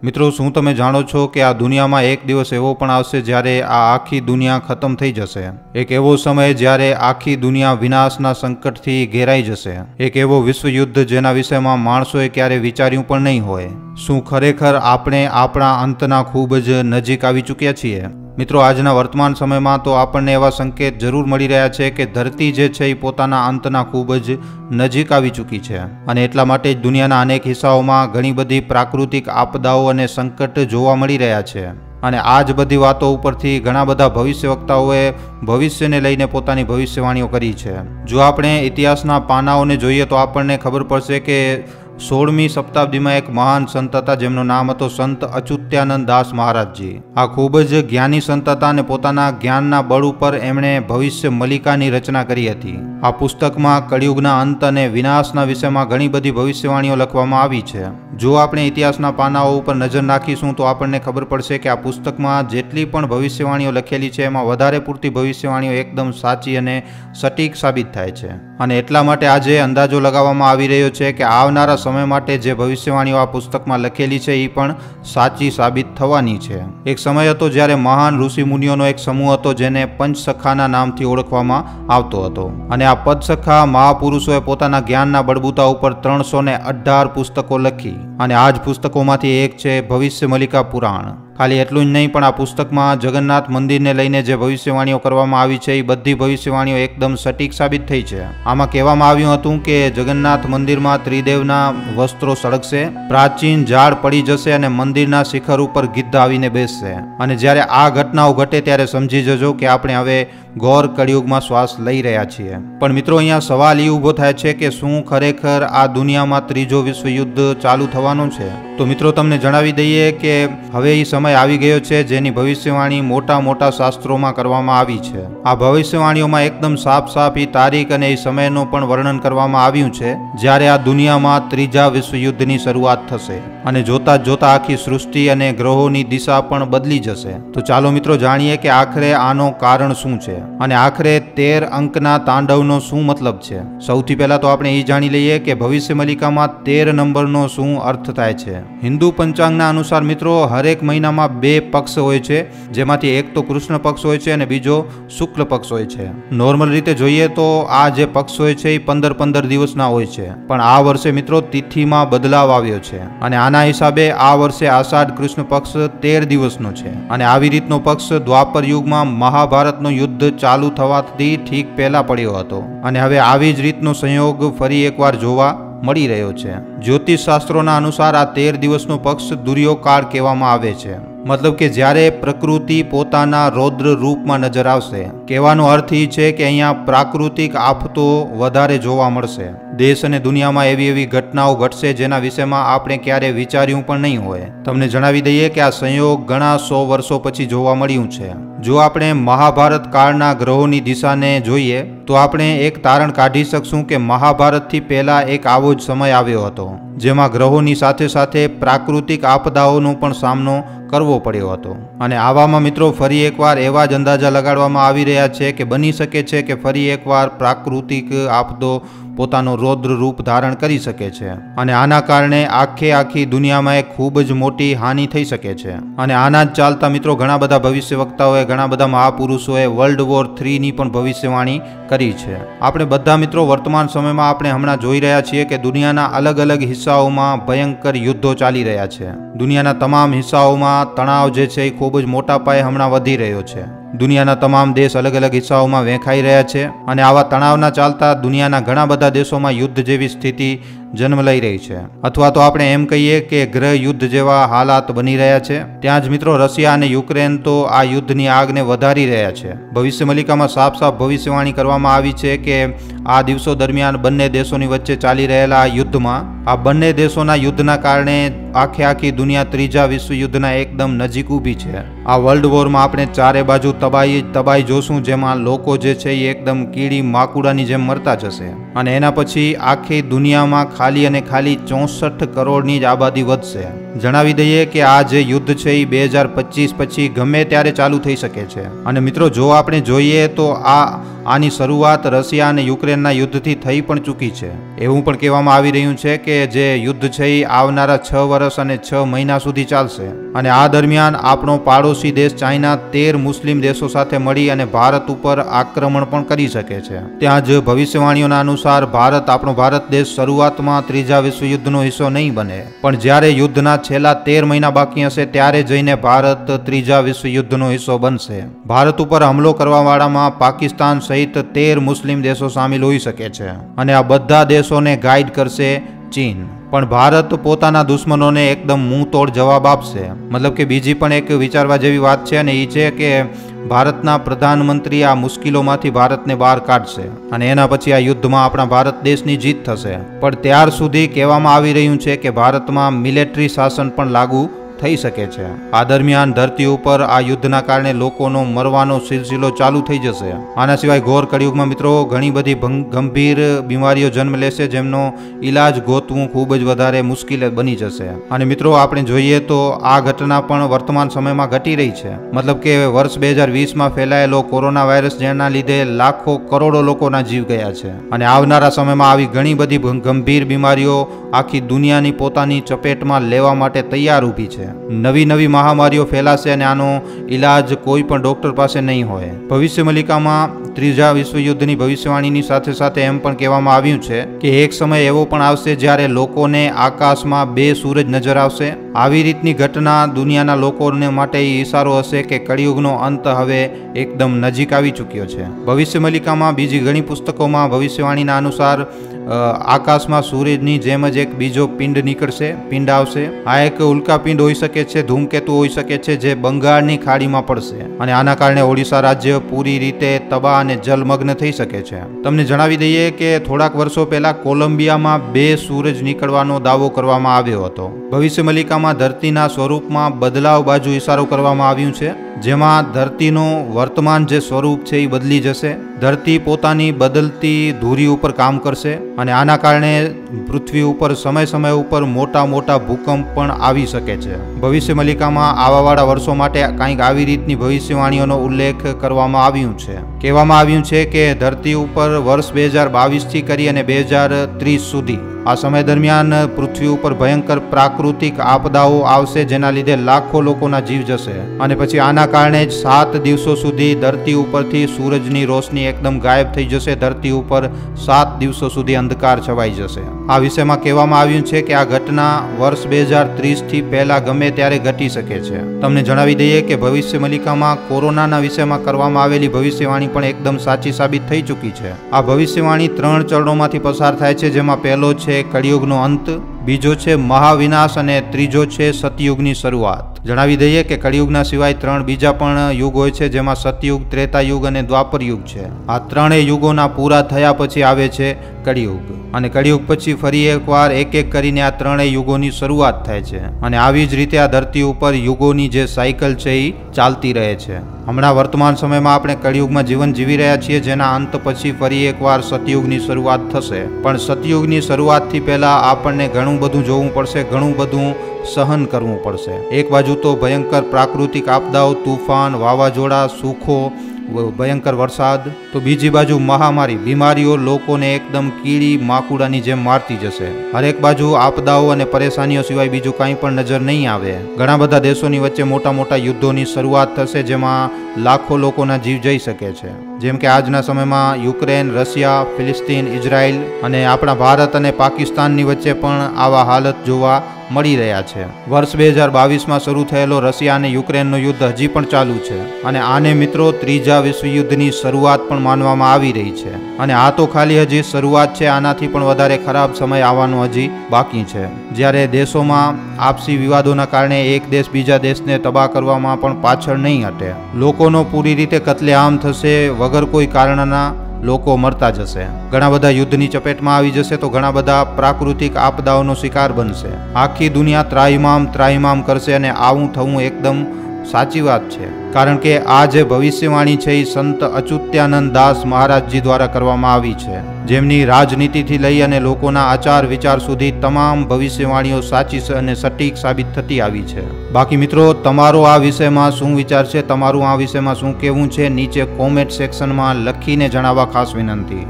મિત્રો, શું તમે જાણો છો કે આ દુનિયામાં એક દિવસ એવો પણ આવશે જ્યારે આ આખી દુનિયા ખતમ થઈ જશે? એક એવો સમય જ્યારે આખી દુનિયા વિનાશના સંકટથી ઘેરાઈ જશે. એક એવો વિશ્વયુદ્ધ જેના વિષયમાં માણસોએ ક્યારે વિચાર્યું પણ નહીં હોય. શું ખરેખર આપણે આપણા અંતના ખૂબ જ નજીક આવી ચૂક્યા છીએ? મિત્રો, આજના વર્તમાન સમયમાં તો આપણને એવા સંકેત જરૂર મળી રહ્યા છે કે ધરતી જે છે એ પોતાના અંતના ખૂબ જ નજીક આવી ચૂકી છે. અને એટલા માટે જ દુનિયાના અનેક હિસ્સાઓમાં ઘણી બધી પ્રાકૃતિક આપદાઓ અને સંકટ જોવા મળી રહ્યા છે. અને આ જ બધી વાતો ઉપરથી ઘણા બધા ભવિષ્યવક્તાઓએ ભવિષ્યને લઈને પોતાની ભવિષ્યવાણીઓ કરી છે. જો આપણે ઇતિહાસના પાનાઓને જોઈએ તો આપણને ખબર પડશે કે 16મી શતાબ્દીમાં એક મહાન સંત હતા જેમનું નામ હતું સંત અચ્યુતાનંદ દાસ મહારાજજી. આ ખૂબ જ જ્ઞાની સંત હતા અને પોતાના જ્ઞાનના બળ ઉપર એમણે ભવિષ્ય મલિકાની રચના કરી હતી. આ પુસ્તકમાં કળિયુગના અંત અને વિનાશના વિષયમાં ઘણી બધી ભવિષ્યવાણીઓ લખવામાં આવી છે. જો આપણે ઇતિહાસના પાનાઓ ઉપર નજર નાખીશું તો આપણને ખબર પડશે કે આ પુસ્તકમાં જેટલી પણ ભવિષ્યવાણીઓ લખેલી છે એમાં વધારે પૂરતી ભવિષ્યવાણીઓ એકદમ સાચી અને સટીક સાબિત થાય છે. અને એટલા માટે આજે અંદાજો લગાવવામાં આવી રહ્યો છે કે આવનારા સમય માટે જે ભવિષ્યવાણીઓ આ પુસ્તકમાં લખેલી છે એ પણ સાચી સાબિત થવાની છે. એક સમય હતો જ્યારે મહાન ઋષિ મુનિઓનો એક સમૂહ હતો જેને પંચસખાના નામથી ઓળખવામાં આવતો હતો. અને આ પંચસખા મહાપુરુષોએ પોતાના જ્ઞાનના બળબૂતા ઉપર 318 પુસ્તકો લખી. અને આ જ પુસ્તકોમાંથી એક છે ભવિષ્ય મલિકા પુરાણ. ખાલી એટલું જ નહીં, પણ આ પુસ્તકમાં જગન્નાથ મંદિરને લઈને જે ભવિષ્યવાણીઓ કરવામાં આવી છે એ બધી ભવિષ્યવાણીઓ એકદમ સટીક સાબિત થઈ છે. આમાં કહેવામાં આવ્યું હતું કે જગન્નાથ મંદિરમાં ત્રિદેવના વસ્ત્રો સળગશે, પ્રાચીન ઝાડ પડી જશે અને મંદિરના શિખર ઉપર ગિદ્ધ આવીને બેસશે. અને જ્યારે આ ઘટનાઓ ઘટે ત્યારે સમજી જજો કે આપણે હવે ઘોર કળિયુગમાં શ્વાસ લઈ રહ્યા છીએ. પણ મિત્રો, અહીંયા સવાલ એ ઊભો થાય છે કે શું ખરેખર આ દુનિયામાં ત્રીજો વિશ્વયુદ્ધ ચાલુ થવાનું છે? તો મિત્રો, તમને જણાવી દઈએ કે હવે એ સમય આવી ગયો છે જેની ભવિષ્યવાણી મોટા મોટા શાસ્ત્રોમાં કરવામાં આવી છે. આ ભવિષ્યવાણીઓમાં એકદમ સાફ સાફ એ તારીખ અને એ સમયનું પણ વર્ણન કરવામાં આવ્યું છે જ્યારે આ દુનિયામાં ત્રીજા વિશ્વયુદ્ધની શરૂઆત થશે. અને જોતા જોતા આખી સૃષ્ટિ અને ગ્રહોની દિશા પણ બદલી જશે. તો ચાલો મિત્રો જાણીએ કે આખરે આનો કારણ શું છે અને આખરે 13 અંકના તાંડવનો શું મતલબ છે. સૌથી પહેલા તો આપણે એ જાણી લઈએ કે ભવિષ્ય મલિકામાં 13 નંબરનો શું અર્થ થાય છે. હિન્દુ પંચાંગના અનુસાર મિત્રો હરેક મહિનામાં 2 પક્ષ હોય છે, જેમાંથી એક તો કૃષ્ણ પક્ષ હોય છે અને બીજો શુક્લ પક્ષ હોય છે. નોર્મલ રીતે જોઈએ તો આ જે પક્ષ હોય છે એ 15-15 દિવસના હોય છે, પણ આ વર્ષે મિત્રો તિથિમાં બદલાવ આવ્યો છે અને આના હિસાબે આ વર્ષે આષાઢ કૃષ્ણ પક્ષ 13 દિવસનો છે. અને આવી રીતનો પક્ષ દ્વાપર યુગમાં મહાભારતનું યુદ્ધ ચાલુ થવાથી ઠીક પહેલા પડ્યો હતો અને હવે આવી જ રીતનો સંયોગ ફરી એકવાર જોવા મળી રહ્યો છે. જ્યોતિષ શાસ્ત્રોના અનુસાર આ 13 દિવસનો પક્ષ દુર્યોકાળ કહેવામાં આવે છે. મતલબ કે જ્યારે પ્રકૃતિ પોતાના રૌદ્ર રૂપમાં નજર આવશે. કહેવાનો અર્થ એ છે કે અહીંયા પ્રાકૃતિક આફતો વધારે જોવા મળશે. દેશ અને દુનિયામાં એવી એવી ઘટનાઓ ઘટશે જેના વિષયમાં આપણે ક્યારે વિચાર્યું પણ નહીં હોય. તમને જણાવી દઈએ કે આ સંયોગ ઘણા 100 વર્ષો પછી જોવા મળ્યું છે. જો આપણે મહાભારત કાળના ગ્રહોની દિશાને જોઈએ તો આપણે એક તારણ કાઢી શકશું કે મહાભારતથી પહેલા એક આવો જ સમય આવ્યો હતો જેમાં ગ્રહોની સાથે સાથે પ્રાકૃતિક આપદાઓનો પણ સામનો કરવો પડ્યો હતો. અને આવામાં મિત્રો ફરી એકવાર એવા જ અંદાજા લગાડવામાં આવી રહ્યા છે કે બની શકે છે કે ફરી એકવાર પ્રાકૃતિક આપદો પોતાનો રૌદ્ર રૂપ ધારણ કરી શકે છે અને આના કારણે આખી દુનિયામાં એક ખૂબ જ મોટી હાનિ થઈ શકે છે. અને આના જ ચાલતા મિત્રો ઘણા બધા ભવિષ્યવક્તાઓએ, ઘણા બધા મહાપુરુષોએ વર્લ્ડ વોર 3ની પણ ભવિષ્યવાણી કરી છે. આપણે બધા મિત્રો વર્તમાન સમયમાં આપણે હમણાં જોઈ રહ્યા છીએ કે દુનિયાના અલગ અલગ હિસ્સાઓમાં ભયંકર યુદ્ધો ચાલી રહ્યા છે. દુનિયાના તમામ હિસ્સાઓમાં તણાવ જે છે એ ખૂબ જ મોટા પાયે હમણાં વધી રહ્યો છે. દુનિયાના તમામ દેશ અલગ અલગ હિસ્સાઓમાં વહેંચાઈ રહ્યા છે અને આવા તણાવના ચાલતા દુનિયાના ઘણા બધા દેશોમાં યુદ્ધ જેવી સ્થિતિ જન્મ લઈ રહી છે. અથવા તો આપણે એમ કહીએ કે ગૃહ યુદ્ધ જેવા હાલાત બની રહ્યા છે. ત્યાં જ મિત્રો રશિયા અને યુક્રેન તો આ યુદ્ધની આગને વધારી રહ્યા છે. ભવિષ્ય મલિકામાં સાફ સાફ ભવિષ્યવાણી કરવામાં આવી છે કે આ દિવસો દરમિયાન બંને દેશોની વચ્ચે ચાલી રહેલા યુદ્ધમાં, આ બંને દેશોના યુદ્ધના કારણે આખી દુનિયા ત્રીજા વિશ્વયુદ્ધના એકદમ નજીક ઊભી છે. આ વર્લ્ડ વોરમાં આપણે ચારે બાજુ તબાહી જોશું, જેમાં લોકો જે છે એ એકદમ કીડી માકુડાની જેમ મરતા જશે. અને એના પછી આખી દુનિયામાં ખાલી અને ખાલી 64 કરોડની જ આબાદી વધશે. જણાવી દઈએ કે આ જે યુદ્ધ છે એ 2025 પછી ગમે ત્યારે ચાલુ થઈ શકે છે. અને મિત્રો જો આપણે જોઈએ તો આ આની શરૂઆત રશિયા અને યુક્રેનના યુદ્ધથી થઈ પણ ચૂકી છે. એવું પણ કહેવામાં આવી રહ્યું છે કે જે યુદ્ધ છે એ આવનારા 6 વર્ષ અને 6 મહિના સુધી ચાલશે. અને આ દરમિયાન આપણો પાડોશી દેશ ચાઇના 13 મુસ્લિમ દેશો સાથે મળી અને ભારત ઉપર આક્રમણ પણ કરી શકે છે. ત્યાં જ ભવિષ્યવાણીઓના અનુસાર આપણો ભારત દેશ શરૂઆતમાં ત્રીજા વિશ્વયુદ્ધનો હિસ્સો નહીં બને, પણ જ્યારે યુદ્ધના છેલ્લા 13 મહિના બાકી હશે ત્યારે જઈને ભારત ત્રીજા વિશ્વયુદ્ધનો હિસ્સો બનશે. ભારત ઉપર હુમલો કરવાવાળામાં પાકિસ્તાન સહિત 13 મુસ્લિમ દેશો સામેલ હોઈ શકે છે અને આ બધા દેશોને ગાઈડ કરશે ચીન. પણ ભારત પોતાના દુશ્મનોને એકદમ મુંહતોડ જવાબ આપશે. મતલબ કે બીજી પણ એક વિચારવા જેવી વાત છે અને એ છે કે ભારતના પ્રધાનમંત્રી આ મુશ્કેલીઓમાંથી ભારતને બહાર કાઢશે અને એના પછી આ યુદ્ધમાં આપણા ભારત દેશની જીત થશે. પણ ત્યાર સુધી કહેવામાં આવી રહ્યું છે કે ભારતમાં મિલિટરી શાસન પણ લાગુ થઈ શકે છે. આ દરમિયાન ધરતી ઉપર આ યુદ્ધના કારણે લોકોનો મરવાનો સિલસિલો ચાલુ થઈ જશે. આના સિવાય ઘોર કળિયુગમાં મિત્રો ઘણી બધી ગંભીર બીમારીઓ જન્મ લેશે જેમનો ઈલાજ ગોતવું ખૂબ જ વધારે મુશ્કેલ બની જશે. અને મિત્રો આપણે જોઈએ તો આ ઘટના પણ વર્તમાન સમયમાં ઘટી રહી છે. મતલબ કે વર્ષ 2020માં ફેલાયેલો કોરોના વાયરસ જેના લીધે લાખો કરોડો લોકોના જીવ ગયા છે અને આવનારા સમયમાં આવી ઘણી બધી ગંભીર બીમારીઓ આખી દુનિયાની પોતાની ચપેટમાં લેવા માટે તૈયાર ઊભી છે. નવી મહામારીઓ ફેલાશે અને આનો ઈલાજ કોઈ પણ ડોક્ટર પાસે નહીં હોય. ભવિષ્ય મલિકામાં ત્રીજા વિશ્વયુદ્ધની ભવિષ્યવાણીની સાથે સાથે એમ પણ કહેવામાં આવ્યું છે કે એક સમય એવો પણ આવશે જ્યારે લોકોને આકાશમાં 2 સૂરજ નજર આવશે. આવી રીતની ઘટના દુનિયાના લોકોને માટે ઈશારો હશે કે કળિયુગનો અંત હવે એકદમ નજીક આવી ચૂક્યો છે. ભવિષ્ય મલિકામાં બીજી ઘણી પુસ્તકોમાં ભવિષ્યવાણીના અનુસાર આકાશમાં સૂર્યની જેમ જ એક બીજો પિંડ આવશે. આ એક ઉલ્કા પિંડ હોઈ શકે છે, ધૂમકેતુ હોઈ શકે છે જે બંગાળની ખાડીમાં પડશે અને આના કારણે ઓડિશા રાજ્ય પૂરી રીતે તબાહ અને જલમગ્ન થઈ શકે છે. તમને જણાવી દઈએ કે થોડાક વર્ષો પહેલા કોલંબિયામાં 2 સૂરજ નીકળવાનો દાવો કરવામાં આવ્યો હતો. ભવિષ્ય મલિકામાં ધરતીના સ્વરૂપમાં બદલાવ બાજુ ઈશારો કરવામાં આવ્યું છે જેમાં ધરતીનું વર્તમાન જે સ્વરૂપ છે એ બદલી જશે. ધરતી પોતાની બદલતી ધુરી ઉપર કામ કરશે અને આના કારણે પૃથ્વી ઉપર સમય ઉપર મોટા ભૂકંપ પણ આવી શકે છે. ભવિષ્ય મલિકામાં આવાવાળા વર્ષો માટે કંઈક આવી રીતની ભવિષ્યવાણીઓનો ઉલ્લેખ કરવામાં આવ્યું છે. કહેવામાં આવ્યું છે કે ધરતી ઉપર વર્ષ 2022 થી કરી અને 2030 સુધી આ સમય દરમિયાન પૃથ્વી ઉપર ભયંકર પ્રાકૃતિક આપદાઓ આવશે જેના લીધે લાખો લોકોના જીવ જશે અને પછી આના કારણે જ 7 દિવસો સુધી ધરતી ઉપરથી સૂરજની રોશની એકદમ ગાયબ થઈ જશે. ધરતી ઉપર 7 દિવસો સુધી અંધકાર છવાઈ જશે. આ વિષયમાં કહેવામાં આવ્યું છે કે આ ઘટના વર્ષ 2030 થી પહેલા ગમે ત્યારે ઘટી શકે છે. તમને જણાવી દઈએ કે ભવિષ્ય મલિકામાં કોરોનાના વિષયમાં કરવામાં આવેલી ભવિષ્યવાણી પણ એકદમ સાચી સાબિત થઈ ચૂકી છે. આ ભવિષ્યવાણી 3 ચરણોમાંથી પસાર થાય છે જેમાં પહેલો છે કળિયુગનો અંત, બીજો છે મહાવિનાશ અને ત્રીજો છે સતયુગની શરૂઆત. જણાવી દઈએ કે કળિયુગના સિવાય 3 બીજા પણ યુગ હોય છે જેમાં સતયુગ, ત્રેતાયુગ અને દ્વાપર યુગ છે. આ 3 યુગોના પૂરા થયા પછી આવે છે કળિયુગ અને કળિયુગ પછી ફરી એકવાર એક કરીને આ 3 યુગોની શરૂઆત થાય છે અને આવી જ રીતે આ ધરતી ઉપર યુગોની જે સાયકલ છે એ ચાલતી રહે છે. હમણાં વર્તમાન સમયમાં આપણે કળિયુગમાં જીવન જીવી રહ્યા છીએ જેના અંત પછી ફરી એકવાર સતયુગની શરૂઆત થશે. પણ સતયુગની શરૂઆતથી પહેલા આપણને ઘણું બધું જોવું પડશે, ઘણું બધું સહન કરવું પડશે. એક બાજુ તો ભયંકર પ્રાકૃતિક આપદાઓ, તૂફાન, વાવાઝોડા, સુખો, ભયંકર વરસાદ, તો બીજી બાજુ મહામારી, બીમારીઓ લોકોને એકદમ કીડી માકુડાની જેમ મારતી જશે. હરેક બાજુ આપદાઓ અને પરેશાનીઓ સિવાય બીજું કંઈ પણ નજર નહીં આવે. ઘણા બધા દેશોની વચ્ચે મોટા યુદ્ધોની શરૂઆત થશે જેમાં લાખો લોકોના જીવ જઈ શકે છે. જેમ કે આજના સમયમાં યુક્રેન, રશિયા, ફિલિસ્તીન, ઇઝરાયલ અને આપણા ભારત અને પાકિસ્તાનની વચ્ચે પણ આવા હાલત જોવા મળી રહ્યા છે. વર્ષ 2022માં શરૂ થયેલો રશિયા અને યુક્રેનનો યુદ્ધ હજી પણ ચાલુ છે અને આને મિત્રો ત્રીજા વિશ્વયુદ્ધની શરૂઆત પણ માનવામાં આવી રહી છે. અને આ તો ખાલી હજી શરૂઆત છે, આનાથી પણ વધારે ખરાબ સમય આવવાનો હજી બાકી છે જ્યારે દેશોમાં આપસી વિવાદોના કારણે એક દેશ બીજા દેશને તબાહ કરવામાં પણ પાછળ નહીં હટે. લોકોનો પૂરી રીતે કત્લેઆમ થશે, વગર કોઈ કારણના લોકો મરતા જશે. ઘણા બધા યુદ્ધની ચપેટમાં આવી જશે તો ઘણા બધા પ્રાકૃતિક આપદાઓનો શિકાર બનશે. આખી દુનિયા ત્રાહિમામ કરશે અને આવું થવું એકદમ સાચી વાત છે, કારણ કે આ જે ભવિષ્યવાણી છે એ સંત અચ્યુત્યાનંદ દાસ મહારાજજી દ્વારા કરવામાં આવી છે, જેમની રાજનીતિથી લઈ અને લોકોના આચાર વિચાર સુધી તમામ ભવિષ્યવાણીઓ સાચી અને સટીક સાબિત થતી આવી છે. બાકી મિત્રો, તમારો આ વિષયમાં શું વિચાર છે, તમારું આ વિષયમાં શું કહેવું છે, નીચે કોમેન્ટ સેક્શનમાં લખીને જણાવવા ખાસ વિનંતી.